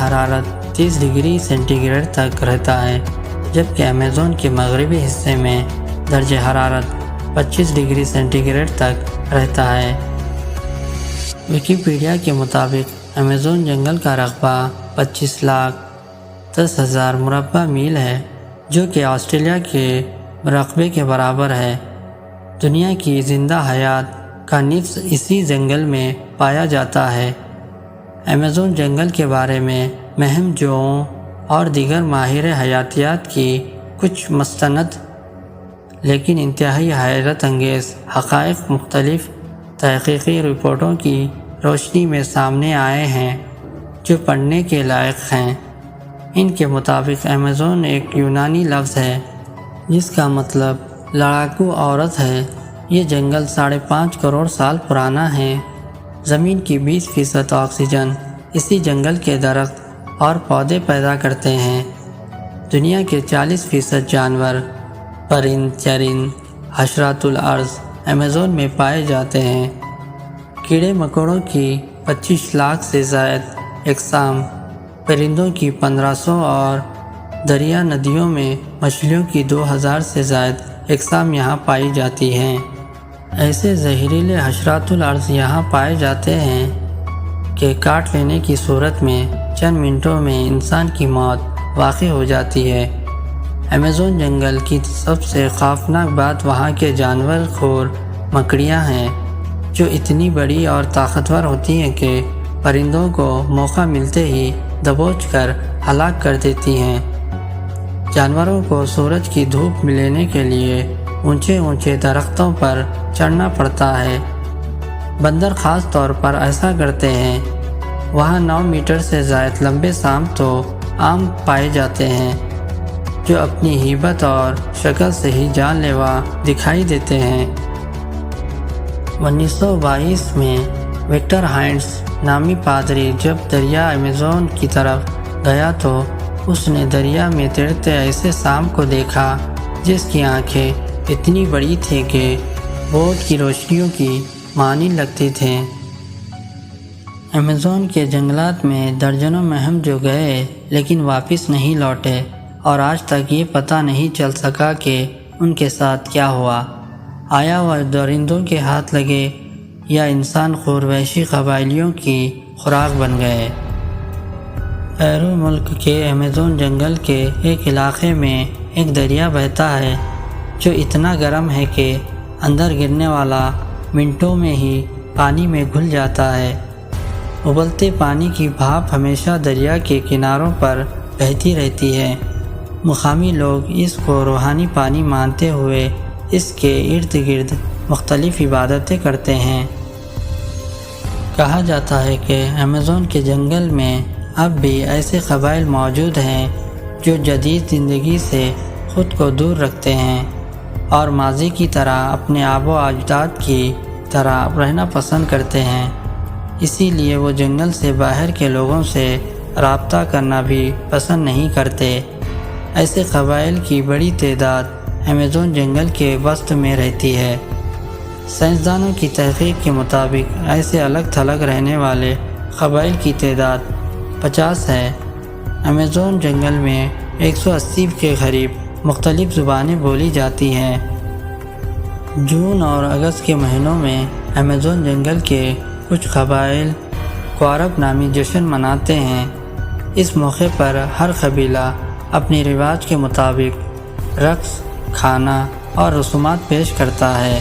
حرارت 30 degree centi grade تک رہتا ہے، جبکہ امیزون کے مغربی حصے میں درجہ حرارت 25 ڈگری سینٹی گریڈ تک رہتا ہے۔ ویکیپیڈیا کے مطابق امیزون جنگل کا رقبہ 25,10,000 مربع میل ہے، جو کہ آسٹریلیا کے رقبے کے برابر ہے۔ دنیا کی زندہ حیات کا نصف اسی جنگل میں پایا جاتا ہے۔ امیزون جنگل کے بارے میں مہم جوؤں اور دیگر ماہر حیاتیات کی کچھ مستند لیکن انتہائی حیرت انگیز حقائق مختلف تحقیقی رپورٹوں کی روشنی میں سامنے آئے ہیں جو پڑھنے کے لائق ہیں۔ ان کے مطابق امیزون ایک یونانی لفظ ہے جس کا مطلب لڑاکو عورت ہے۔ یہ جنگل 5.5 کروڑ سال پرانا ہے۔ زمین کی 20% آکسیجن اسی جنگل کے درخت اور پودے پیدا کرتے ہیں۔ دنیا کے 40% جانور، پرند چرند، حشرات الارض امیزون میں پائے جاتے ہیں۔ کیڑے مکوڑوں کی 25 لاکھ سے زائد اقسام، پرندوں کی 1500 اور دریا ندیوں میں مچھلیوں کی 2000 سے زائد اقسام یہاں پائی جاتی ہیں۔ ایسے زہریلے حشرات الارض یہاں پائے جاتے ہیں کہ کاٹ لینے کی صورت میں چند منٹوں میں انسان کی موت واقع ہو جاتی ہے۔ امیزون جنگل کی سب سے خوفناک بات وہاں کے جانور خور مکڑیاں ہیں، جو اتنی بڑی اور طاقتور ہوتی ہیں کہ پرندوں کو موقع ملتے ہی دبوچ کر ہلاک کر دیتی ہیں۔ جانوروں کو سورج کی دھوپ لینے کے لیے اونچے اونچے درختوں پر چڑھنا پڑتا ہے۔ بندر خاص طور پر ایسا کرتے ہیں۔ وہاں 9 میٹر سے زائد لمبے سانپ تو عام پائے جاتے ہیں، جو اپنی ہیبت اور شکل سے ہی جان لیوا دکھائی دیتے ہیں۔ 1922 میں وکٹر ہائنز نامی پادری جب دریا امیزون کی طرف گیا تو اس نے دریا میں تیرتے ایسے سانپ کو دیکھا جس کی آنکھیں اتنی بڑی تھیں کہ بورڈ کی روشنیوں کی مانند لگتی تھیں۔ امیزون کے جنگلات میں درجنوں مہم جو گئے لیکن واپس نہیں لوٹے، اور آج تک یہ پتہ نہیں چل سکا کہ ان کے ساتھ کیا ہوا۔ آیا وہ درندوں کے ہاتھ لگے یا انسان خور وحشی قبائلیوں کی خوراک بن گئے۔ پیرو ملک کے امیزون جنگل کے ایک علاقے میں ایک دریا بہتا ہے جو اتنا گرم ہے کہ اندر گرنے والا منٹوں میں ہی پانی میں گھل جاتا ہے۔ ابلتے پانی کی بھاپ ہمیشہ دریا کے کناروں پر بہتی رہتی ہے۔ مقامی لوگ اس کو روحانی پانی مانتے ہوئے اس کے ارد گرد مختلف عبادتیں کرتے ہیں۔ کہا جاتا ہے کہ امیزون کے جنگل میں اب بھی ایسے قبائل موجود ہیں جو جدید زندگی سے خود کو دور رکھتے ہیں اور ماضی کی طرح اپنے آب و اجداد کی طرح رہنا پسند کرتے ہیں۔ اسی لیے وہ جنگل سے باہر کے لوگوں سے رابطہ کرنا بھی پسند نہیں کرتے۔ ایسے قبائل کی بڑی تعداد امیزون جنگل کے وسط میں رہتی ہے۔ سائنسدانوں کی تحقیق کے مطابق ایسے الگ تھلگ رہنے والے قبائل کی تعداد 50 ہے۔ امیزون جنگل میں 180 کے قریب مختلف زبانیں بولی جاتی ہیں۔ جون اور اگست کے مہینوں میں امیزون جنگل کے کچھ قبائل کوارب نامی جشن مناتے ہیں۔ اس موقع پر ہر قبیلہ اپنی رواج کے مطابق رقص، کھانا اور رسومات پیش کرتا ہے۔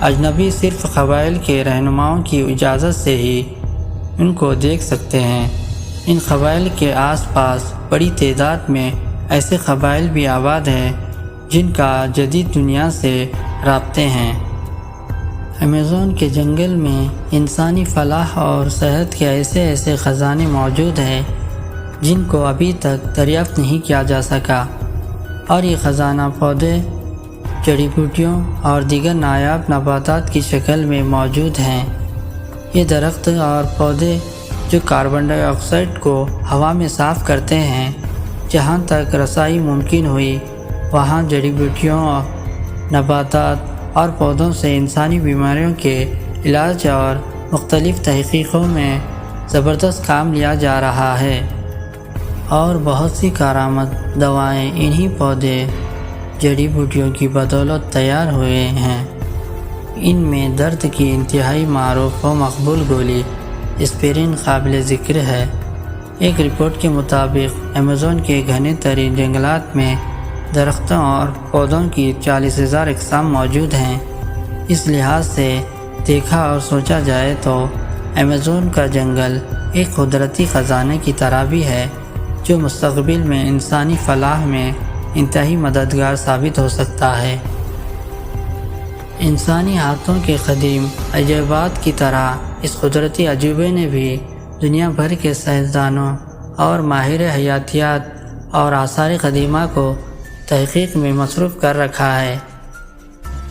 اجنبی صرف قبائل کے رہنماؤں کی اجازت سے ہی ان کو دیکھ سکتے ہیں۔ ان قبائل کے آس پاس بڑی تعداد میں ایسے قبائل بھی آباد ہیں جن کا جدید دنیا سے رابطے ہیں۔ امیزون کے جنگل میں انسانی فلاح اور صحت کے ایسے خزانے موجود ہیں جن کو ابھی تک دریافت نہیں کیا جا سکا، اور یہ خزانہ پودے، جڑی بوٹیوں اور دیگر نایاب نباتات کی شکل میں موجود ہیں۔ یہ درخت اور پودے جو کاربن ڈائی آکسائڈ کو ہوا میں صاف کرتے ہیں، جہاں تک رسائی ممکن ہوئی وہاں جڑی بوٹیوں، نباتات اور پودوں سے انسانی بیماریوں کے علاج اور مختلف تحقیقوں میں زبردست کام لیا جا رہا ہے اور بہت سی کارآمد دوائیں انہی پودے جڑی بوٹیوں کی بدولت تیار ہوئے ہیں۔ ان میں درد کی انتہائی معروف و مقبول گولی اسپرین قابل ذکر ہے۔ ایک رپورٹ کے مطابق ایمیزون کے گھنے ترین جنگلات میں درختوں اور پودوں کی 40,000 اقسام موجود ہیں۔ اس لحاظ سے دیکھا اور سوچا جائے تو ایمیزون کا جنگل ایک قدرتی خزانے کی طرح بھی ہے جو مستقبل میں انسانی فلاح میں انتہائی مددگار ثابت ہو سکتا ہے۔ انسانی ہاتھوں کے قدیم عجائبات کی طرح اس قدرتی عجوبے نے بھی دنیا بھر کے سائنسدانوں اور ماہر حیاتیات اور آثار قدیمہ کو تحقیق میں مصروف کر رکھا ہے۔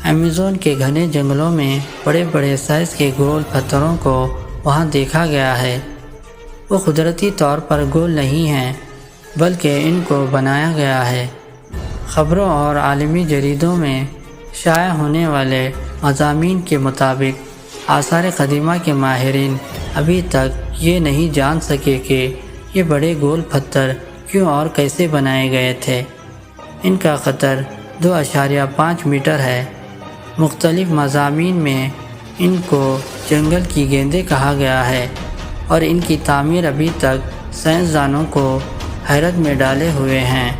ایمیزون کے گھنے جنگلوں میں بڑے بڑے سائز کے گول پتھروں کو وہاں دیکھا گیا ہے۔ وہ قدرتی طور پر گول نہیں ہیں بلکہ ان کو بنایا گیا ہے۔ خبروں اور عالمی جریدوں میں شائع ہونے والے مضامین کے مطابق آثار قدیمہ کے ماہرین ابھی تک یہ نہیں جان سکے کہ یہ بڑے گول پتھر کیوں اور کیسے بنائے گئے تھے۔ ان کا قطر 2.5 میٹر ہے۔ مختلف مضامین میں ان کو جنگل کی گیندیں کہا گیا ہے اور ان کی تعمیر ابھی تک سائنسدانوں کو حیرت میں ڈالے ہوئے ہیں۔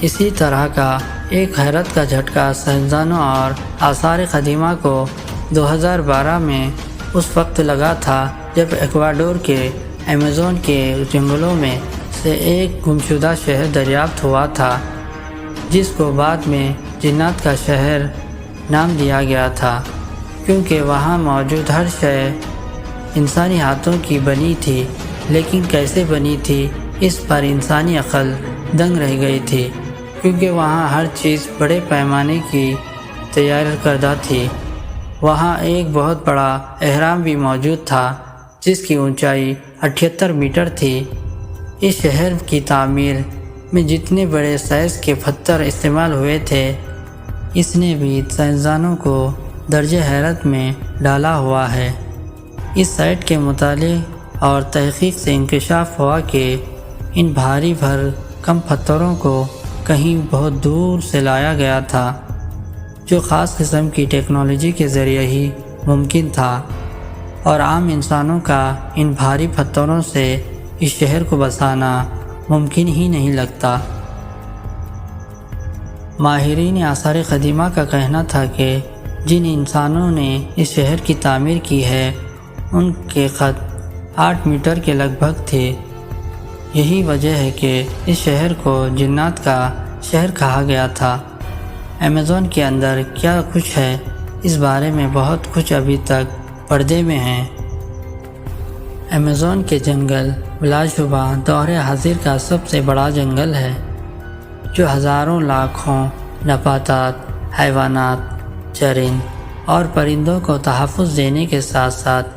اسی طرح کا ایک حیرت کا جھٹکا سائنسدانوں اور آثار قدیمہ کو 2012 میں اس وقت لگا تھا جب ایکواڈور کے ایمیزون کے جنگلوں میں سے ایک گمشدہ شہر دریافت ہوا تھا جس کو بعد میں جنات کا شہر نام دیا گیا تھا، کیونکہ وہاں موجود ہر شے انسانی ہاتھوں کی بنی تھی، لیکن کیسے بنی تھی اس پر انسانی عقل دنگ رہ گئی تھی، کیونکہ وہاں ہر چیز بڑے پیمانے کی تیار کردہ تھی۔ وہاں ایک بہت بڑا اہرام بھی موجود تھا جس کی اونچائی 78 میٹر تھی۔ اس شہر کی تعمیر میں جتنے بڑے سائز کے پتھر استعمال ہوئے تھے، اس نے بھی سائنسدانوں کو درجہ حیرت میں ڈالا ہوا ہے۔ اس سائٹ کے مطالعے اور تحقیق سے انکشاف ہوا کہ ان بھاری کم پتھروں کو کہیں بہت دور سے لایا گیا تھا، جو خاص قسم کی ٹیکنالوجی کے ذریعے ہی ممکن تھا، اور عام انسانوں کا ان بھاری پتھروں سے اس شہر کو بسانا ممکن ہی نہیں لگتا۔ ماہرین آثار قدیمہ کا کہنا تھا کہ جن انسانوں نے اس شہر کی تعمیر کی ہے ان کے قد 8 میٹر کے لگ بھگ تھے۔ یہی وجہ ہے کہ اس شہر کو جنات کا شہر کہا گیا تھا۔ ایمیزون کے اندر کیا کچھ ہے اس بارے میں بہت کچھ ابھی تک پردے میں ہیں۔ ایمیزون کے جنگل بلا شبہ دور حاضر کا سب سے بڑا جنگل ہے، جو ہزاروں لاکھوں نباتات، حیوانات، چرند اور پرندوں کو تحفظ دینے کے ساتھ ساتھ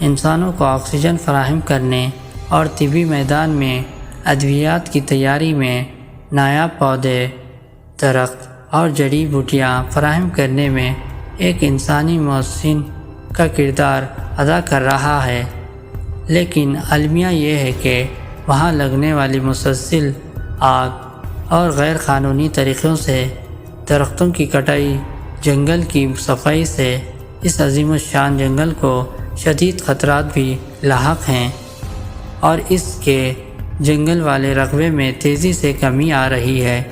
انسانوں کو آکسیجن فراہم کرنے اور طبی میدان میں ادویات کی تیاری میں نایاب پودے، درخت اور جڑی بوٹیاں فراہم کرنے میں ایک انسانی محسن کا کردار ادا کر رہا ہے۔ لیکن المیہ یہ ہے کہ وہاں لگنے والی مسلسل آگ اور غیر قانونی طریقوں سے درختوں کی کٹائی، جنگل کی صفائی سے اس عظیم الشان جنگل کو شدید خطرات بھی لاحق ہیں، اور اس کے جنگل والے رقبے میں تیزی سے کمی آ رہی ہے۔